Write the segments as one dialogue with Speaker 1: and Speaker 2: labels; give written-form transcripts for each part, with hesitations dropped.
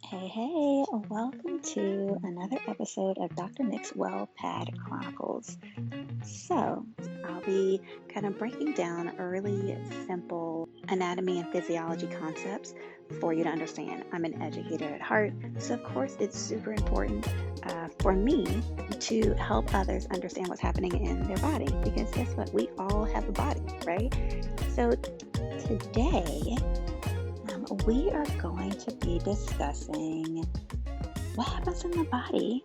Speaker 1: Hey, welcome to another episode of Dr. Nick's WellPAD Chronicles. So, I'll be kind of breaking down really simple anatomy and physiology concepts for you to understand. I'm an educator at heart, so of course, it's super important for me to help others understand what's happening in their body because guess what? We all have a body, right? So, today, we are going to be discussing what happens in the body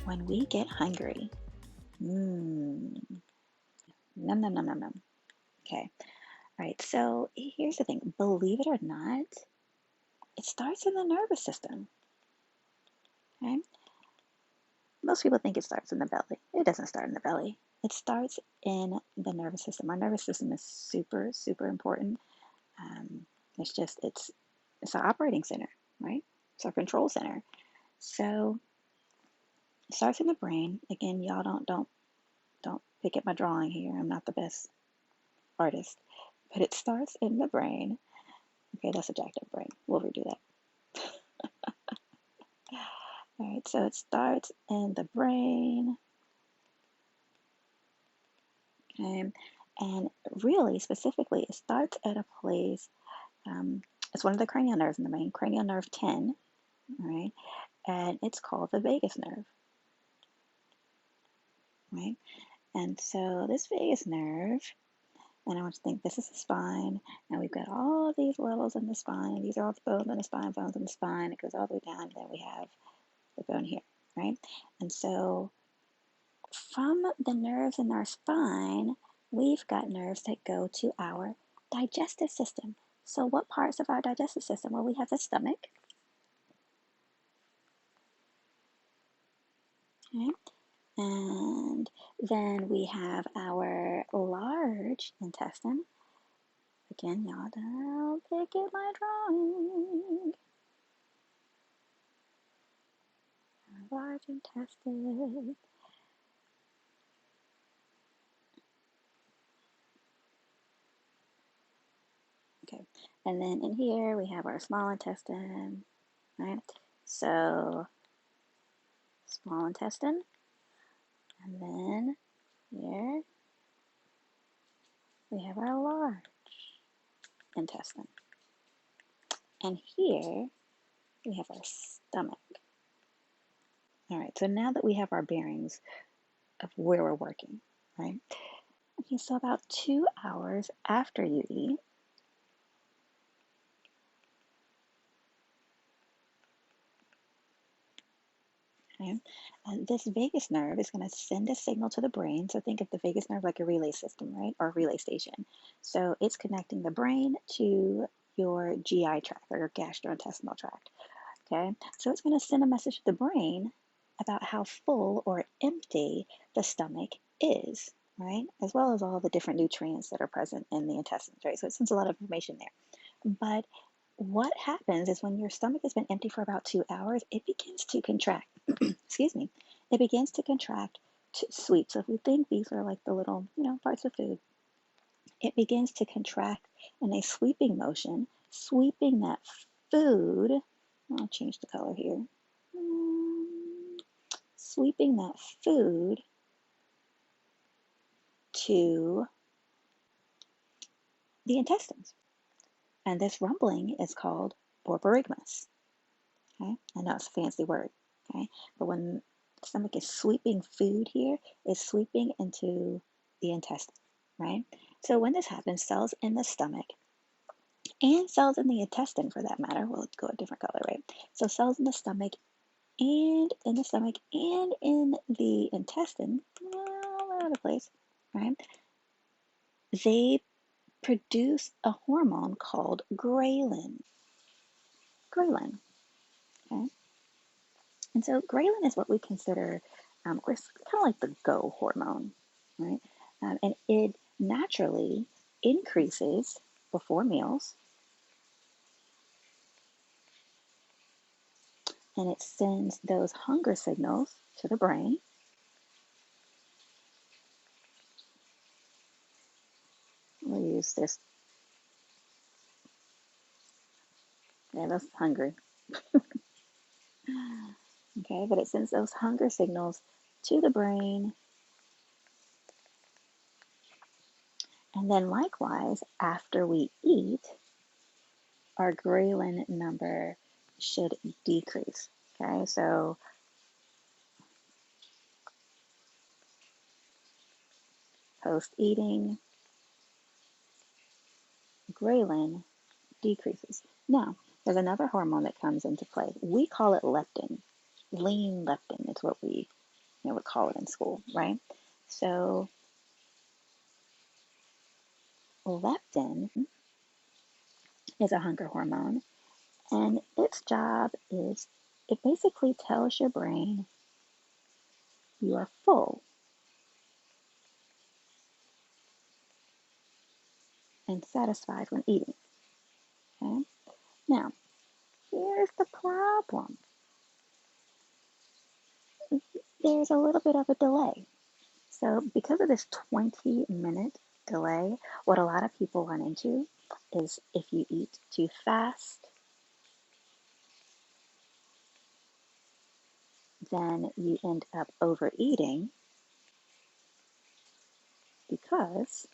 Speaker 1: when we get hungry. Mmm. Num num num num num. Okay. All right. So here's the thing. Believe it or not, it starts in the nervous system. Okay. Most people think it starts in the belly. It doesn't start in the belly. It starts in the nervous system. Our nervous system is super, super important. It's our operating center, right? It's our control center. So it starts in the brain. Again, y'all don't pick at my drawing here. I'm not the best artist, but it starts in the brain. Okay, that's a jacked up brain. We'll redo that. All right, so it starts in the brain. Okay, and really specifically, it starts at a place. It's one of the cranial nerves in the brain, cranial nerve 10. All right, and it's called the vagus nerve. Right, and so this vagus nerve. And I want you to think this is the spine, and we've got all of these levels in the spine. These are all the bones in the spine, bones in the spine. It goes all the way down, and then we have the bone here, right? And so from the nerves in our spine, we've got nerves that go to our digestive system. So what parts of our digestive system? Well, we have the stomach, okay? And then we have our large intestine. Again, y'all don't pick at my drawing. Large intestine. Okay, and then in here we have our small intestine, right? So, small intestine, and then here we have our large intestine. And here we have our stomach. All right, so now that we have our bearings of where we're working, right? Okay, so about 2 hours after you eat, okay, this vagus nerve is going to send a signal to the brain. So think of the vagus nerve like a relay system, right? Or a relay station. So it's connecting the brain to your GI tract or your gastrointestinal tract. Okay, so it's going to send a message to the brain about how full or empty the stomach is, right? As well as all the different nutrients that are present in the intestines, right? So it sends a lot of information there. But what happens is when your stomach has been empty for about 2 hours, it begins to contract. Excuse me. It begins to contract to sweep. So if we think these are like the little, parts of food, it begins to contract in a sweeping motion, sweeping that food. I'll change the color here. Sweeping that food to the intestines. And this rumbling is called borborygmus. Okay, I know it's a fancy word. Okay, but when the stomach is sweeping food here, it's sweeping into the intestine, right? So when this happens, cells in the stomach and cells in the intestine, for that matter, we'll go a different color, right? So cells in the stomach and in the intestine, all over the place, right? They produce a hormone called ghrelin. Ghrelin, okay? And so ghrelin is what we consider, it's kind of like the go hormone, right? And it naturally increases before meals, and it sends those hunger signals to the brain. We'll use this Yeah, that's hungry. Okay, but it sends those hunger signals to the brain. And then likewise, after we eat, our ghrelin number should decrease. Okay, so post eating, ghrelin decreases. Now, there's another hormone that comes into play. We call it leptin. Lean leptin is what we would call it in school, right? So leptin is a hunger hormone, and its job is it basically tells your brain you are full and satisfied when eating. Okay? Now, here's the problem. There's a little bit of a delay. So, because of this 20-minute delay, what a lot of people run into is if you eat too fast, then you end up overeating because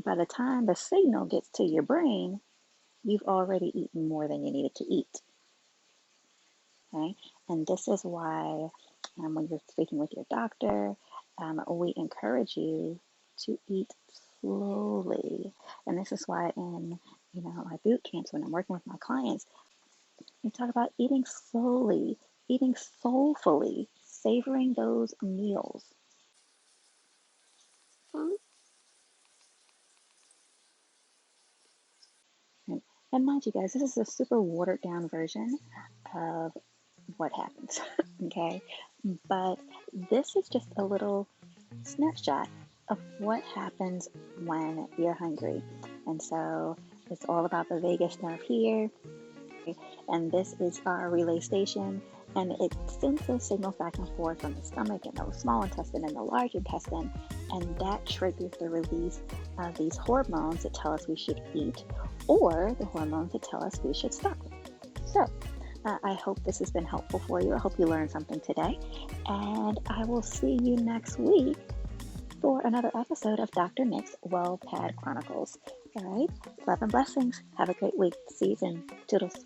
Speaker 1: by the time the signal gets to your brain, you've already eaten more than you needed to eat. Okay? And this is why when you're speaking with your doctor, we encourage you to eat slowly. And this is why in my boot camps, when I'm working with my clients, we talk about eating slowly, eating soulfully, savoring those meals. And mind you guys, this is a super watered down version of what happens. Okay, but this is just a little snapshot of what happens when you're hungry. And so it's all about the vagus nerve here, and this is our relay station, and it sends those signals back and forth from the stomach and the small intestine and the large intestine, and that triggers the release of these hormones that tell us we should eat, or the hormones that tell us we should stop. So I hope this has been helpful for you. I hope you learned something today, and I will see you next week for another episode of Dr. Nick's WellPAD Chronicles. All right, love and blessings. Have a great week. See you soon. Toodles.